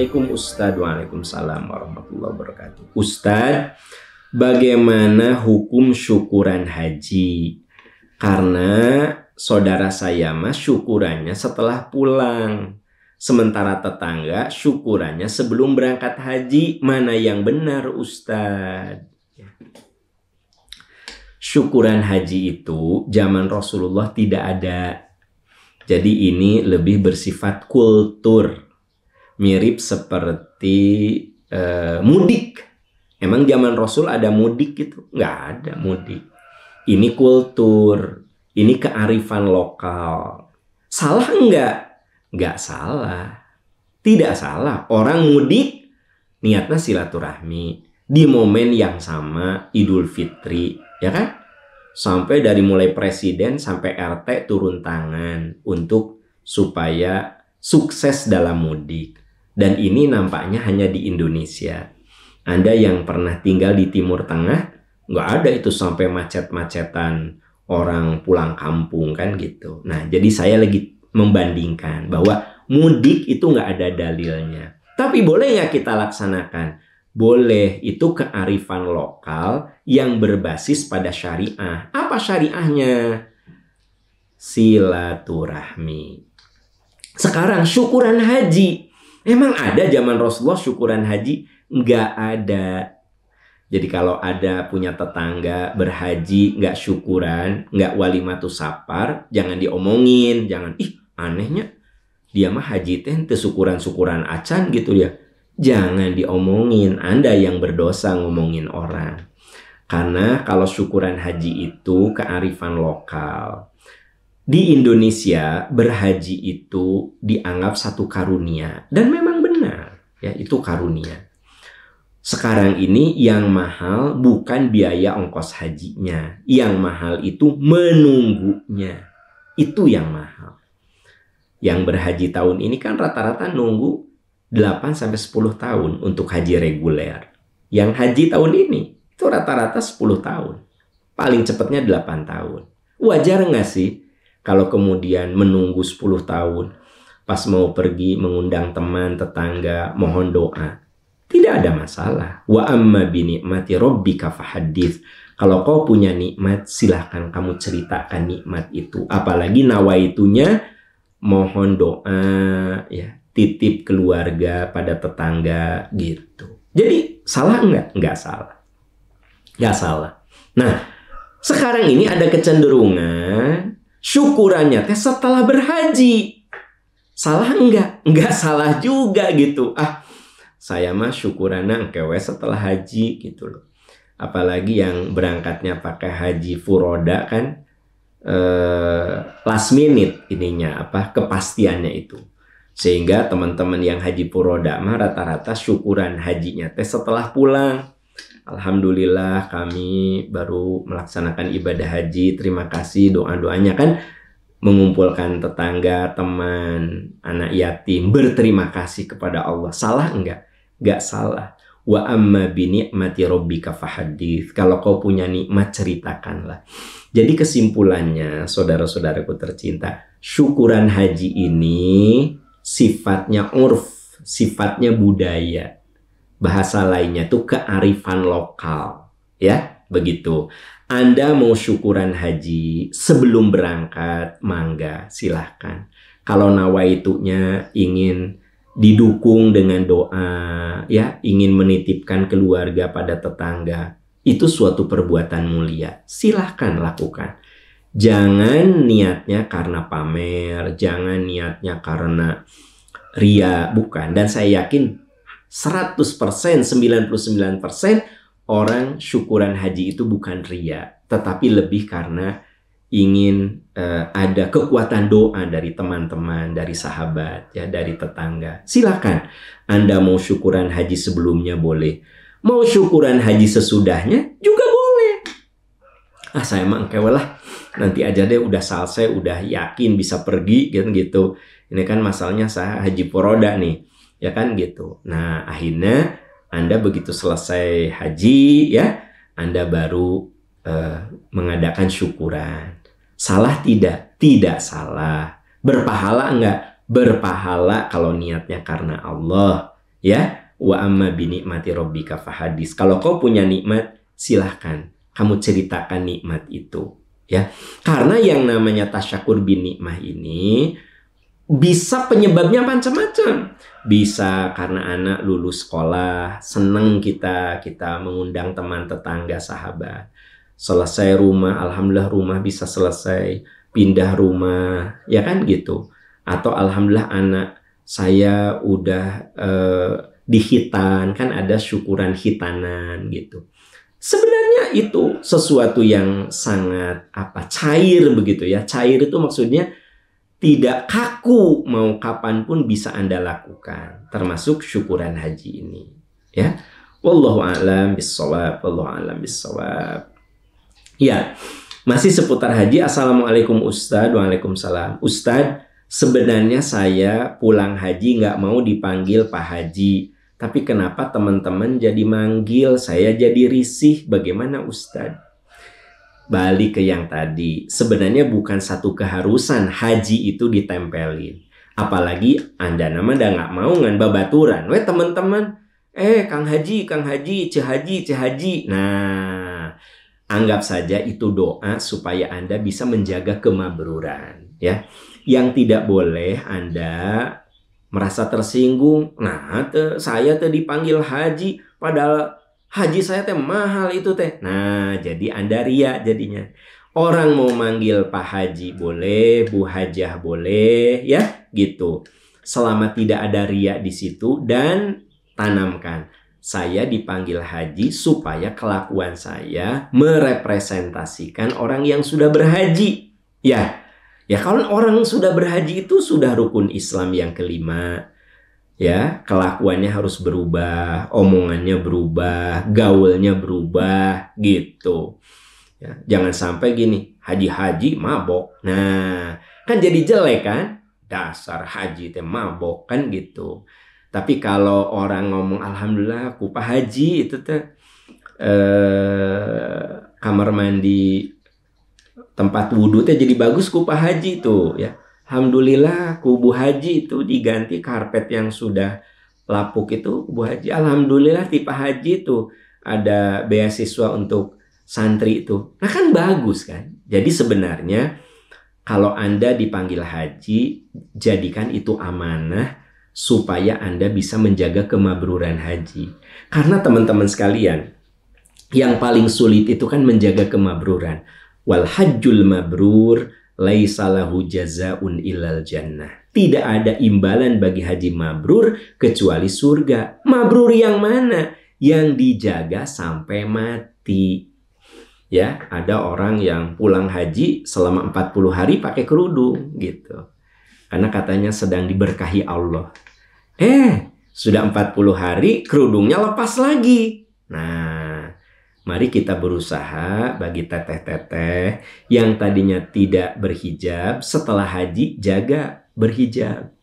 Assalamualaikum Ustadz. Waalaikumsalam warahmatullahi wabarakatuh. Ustadz, bagaimana hukum syukuran haji? Karena saudara saya mah syukurannya setelah pulang. Sementara tetangga syukurannya sebelum berangkat haji. Mana yang benar Ustadz? Syukuran haji itu zaman Rasulullah tidak ada. Jadi ini lebih bersifat kultur. Mirip seperti mudik. Emang zaman Rasul ada mudik gitu? Nggak ada mudik. Ini kultur. Ini kearifan lokal. Salah nggak? Nggak salah. Tidak salah. Orang mudik niatnya silaturahmi. Di momen yang sama Idul Fitri. Ya kan? Sampai dari mulai presiden sampai RT turun tangan untuk supaya sukses dalam mudik. Dan ini nampaknya hanya di Indonesia. Anda yang pernah tinggal di Timur Tengah, nggak ada itu sampai macet-macetan orang pulang kampung kan gitu. Nah, jadi saya lagi membandingkan bahwa mudik itu nggak ada dalilnya. Tapi boleh nggak kita laksanakan? Boleh, itu kearifan lokal yang berbasis pada syariah. Apa syariahnya? Silaturahmi. Sekarang syukuran haji. Emang ada zaman Rasulullah syukuran haji? Nggak ada. Jadi kalau ada punya tetangga berhaji, nggak syukuran, nggak walimatus safar, jangan diomongin. Jangan, ih anehnya dia mah haji teh syukuran-syukuran acan gitu ya. Jangan diomongin, Anda yang berdosa ngomongin orang. Karena kalau syukuran haji itu kearifan lokal. Di Indonesia berhaji itu dianggap satu karunia. Dan memang benar, ya itu karunia. Sekarang ini yang mahal bukan biaya ongkos hajinya. Yang mahal itu menunggunya. Itu yang mahal. Yang berhaji tahun ini kan rata-rata nunggu 8-10 tahun untuk haji reguler. Yang haji tahun ini itu rata-rata 10 tahun. Paling cepatnya 8 tahun. Wajar nggak sih kalau kemudian menunggu 10 tahun pas mau pergi mengundang teman, tetangga, mohon doa? Tidak ada masalah. Wa amma bi ni'mati rabbika fahadits. Kalau kau punya nikmat, silahkan kamu ceritakan nikmat itu. Apalagi nawaitunya mohon doa, ya, titip keluarga pada tetangga gitu. Jadi salah nggak? Nggak salah. Nggak salah. Nah, sekarang ini ada kecenderungan syukurannya teh setelah berhaji. Salah nggak? Nggak salah juga gitu. Saya mah syukurannya kewe setelah haji gitu loh. Apalagi yang berangkatnya pakai haji furoda kan, last minute ininya kepastiannya itu. Sehingga teman-teman yang haji furoda mah rata-rata syukuran hajinya teh setelah pulang. Alhamdulillah kami baru melaksanakan ibadah haji. Terima kasih doa-doanya kan mengumpulkan tetangga, teman, anak yatim, berterima kasih kepada Allah. Salah enggak? Enggak salah. Wa amma bi ni'mati rabbika fahadits. Kalau kau punya nikmat ceritakanlah. Jadi kesimpulannya, saudara-saudaraku tercinta, syukuran haji ini sifatnya urf, sifatnya budaya. Bahasa lainnya itu kearifan lokal. Ya, begitu. Anda mau syukuran haji sebelum berangkat, mangga, silahkan. Kalau nawaitunya ingin didukung dengan doa, ya, ingin menitipkan keluarga pada tetangga, itu suatu perbuatan mulia. Silahkan lakukan. Jangan niatnya karena pamer, jangan niatnya karena ria, bukan. Dan saya yakin 100%, 99% orang syukuran haji itu bukan ria, tetapi lebih karena ingin ada kekuatan doa dari teman-teman, dari sahabat, ya, dari tetangga. Silakan. Anda mau syukuran haji sebelumnya boleh. Mau syukuran haji sesudahnya juga boleh. Saya mah engkewe lah. Nanti aja deh, udah selesai, udah yakin bisa pergi gitu. Ini kan masalahnya saya haji furoda nih, ya kan gitu. Nah, akhirnya Anda begitu selesai haji, ya, Anda baru mengadakan syukuran. Salah tidak? Tidak salah. Berpahala enggak? Berpahala kalau niatnya karena Allah. Ya, wa amma bi ni'mati rabbika fahadis. Kalau kau punya nikmat, silahkan kamu ceritakan nikmat itu. Ya, karena yang namanya tasyakur bin nikmah ini bisa penyebabnya macam-macam. Bisa karena anak lulus sekolah, seneng kita mengundang teman tetangga sahabat. Selesai rumah, alhamdulillah rumah bisa selesai, pindah rumah, ya kan gitu. Atau alhamdulillah anak saya udah dihitan, kan ada syukuran hitanan gitu. Sebenarnya itu sesuatu yang sangat cair begitu ya. Cair itu maksudnya tidak kaku, mau kapanpun bisa Anda lakukan, termasuk syukuran haji ini. Ya, wallahu a'lam bissawab, wallahu a'lam bissawab. Ya, masih seputar haji. Assalamualaikum Ustadz. Waalaikumsalam. Ustadz, sebenarnya saya pulang haji nggak mau dipanggil Pak Haji, tapi kenapa teman-teman jadi manggil, saya jadi risih. Bagaimana Ustadz? Balik ke yang tadi, sebenarnya bukan satu keharusan haji itu ditempelin. Apalagi Anda nggak mau ngan babaturan. Weh teman-teman, Kang Haji, Ceh Haji. Nah, anggap saja itu doa supaya Anda bisa menjaga kemabruran. Ya, yang tidak boleh Anda merasa tersinggung. Nah, saya dipanggil haji, padahal haji saya mahal itu teh. Nah, jadi Anda ria jadinya. Orang mau manggil Pak Haji boleh, Bu Hajah boleh, ya gitu. Selama tidak ada ria di situ, dan tanamkan saya dipanggil haji supaya kelakuan saya merepresentasikan orang yang sudah berhaji. Ya kalau orang sudah berhaji itu sudah rukun Islam yang kelima. Ya, kelakuannya harus berubah, omongannya berubah, gaulnya berubah, gitu. Ya, jangan sampai gini, haji-haji mabok. Nah, kan jadi jelek kan? Dasar haji teh mabok kan gitu. Tapi kalau orang ngomong alhamdulillah aku Pak Haji itu teh kamar mandi tempat wudhu teh jadi bagus ku Pak Haji tuh ya. Alhamdulillah kubu haji itu diganti karpet yang sudah lapuk itu kubu haji. Alhamdulillah tipe haji itu ada beasiswa untuk santri itu. Nah kan bagus kan. Jadi sebenarnya kalau Anda dipanggil haji, jadikan itu amanah supaya Anda bisa menjaga kemabruran haji. Karena teman-teman sekalian, yang paling sulit itu kan menjaga kemabruran. Wal hajjul mabrur laisa lahu jazaun ilal jannah. Tidak ada imbalan bagi haji mabrur kecuali surga. Mabrur yang mana? Yang dijaga sampai mati. Ya, ada orang yang pulang haji selama 40 hari pakai kerudung gitu. Karena katanya sedang diberkahi Allah. Sudah 40 hari kerudungnya lepas lagi. Nah, mari kita berusaha bagi teteh-teteh yang tadinya tidak berhijab, setelah haji jaga berhijab.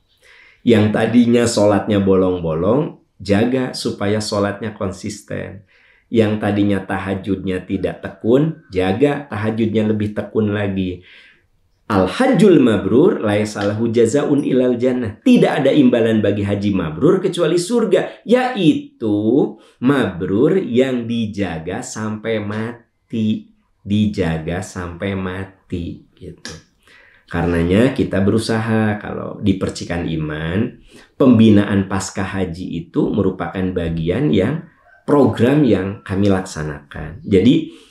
Yang tadinya sholatnya bolong-bolong, jaga supaya sholatnya konsisten. Yang tadinya tahajudnya tidak tekun, jaga tahajudnya lebih tekun lagi. Al-hajjul mabrur laisa lahu jazaun ilal jannah. Tidak ada imbalan bagi haji mabrur kecuali surga, yaitu mabrur yang dijaga sampai mati. Dijaga sampai mati gitu. Karenanya kita berusaha kalau di Percikan Iman, pembinaan pasca haji itu merupakan bagian yang program yang kami laksanakan. Jadi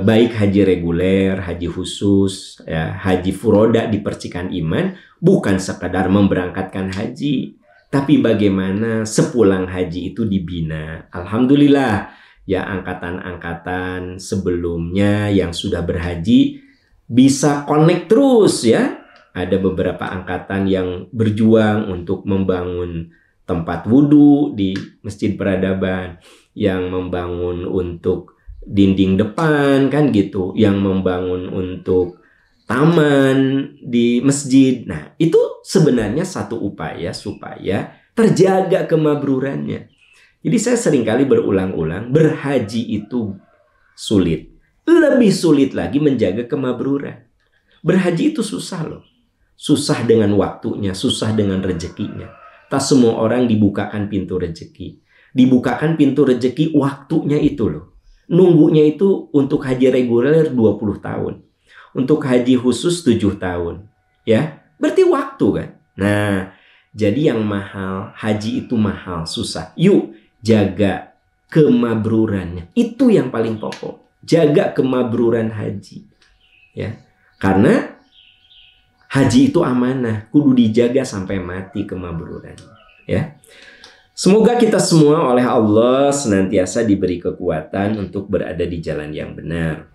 baik haji reguler, haji khusus, ya, haji furoda di Percikan Iman bukan sekadar memberangkatkan haji, tapi bagaimana sepulang haji itu dibina. Alhamdulillah ya, angkatan-angkatan sebelumnya yang sudah berhaji bisa connect terus ya. Ada beberapa angkatan yang berjuang untuk membangun tempat wudhu di Masjid Peradaban, yang membangun untuk dinding depan kan gitu, yang membangun untuk taman di masjid. Nah, itu sebenarnya satu upaya supaya terjaga kemabrurannya. Jadi saya seringkali berulang-ulang, berhaji itu sulit. Lebih sulit lagi menjaga kemabruran. Berhaji itu susah loh. Susah dengan waktunya, susah dengan rezekinya. Tak semua orang dibukakan pintu rezeki. Dibukakan pintu rezeki waktunya itu loh. Nunggunya itu untuk haji reguler 20 tahun. Untuk haji khusus 7 tahun. Ya, berarti waktu kan. Nah, jadi yang mahal, haji itu mahal, susah. Yuk, jaga kemabrurannya. Itu yang paling pokok. Jaga kemabruran haji. Ya, karena haji itu amanah, kudu dijaga sampai mati kemabrurannya. Ya, semoga kita semua oleh Allah senantiasa diberi kekuatan untuk berada di jalan yang benar.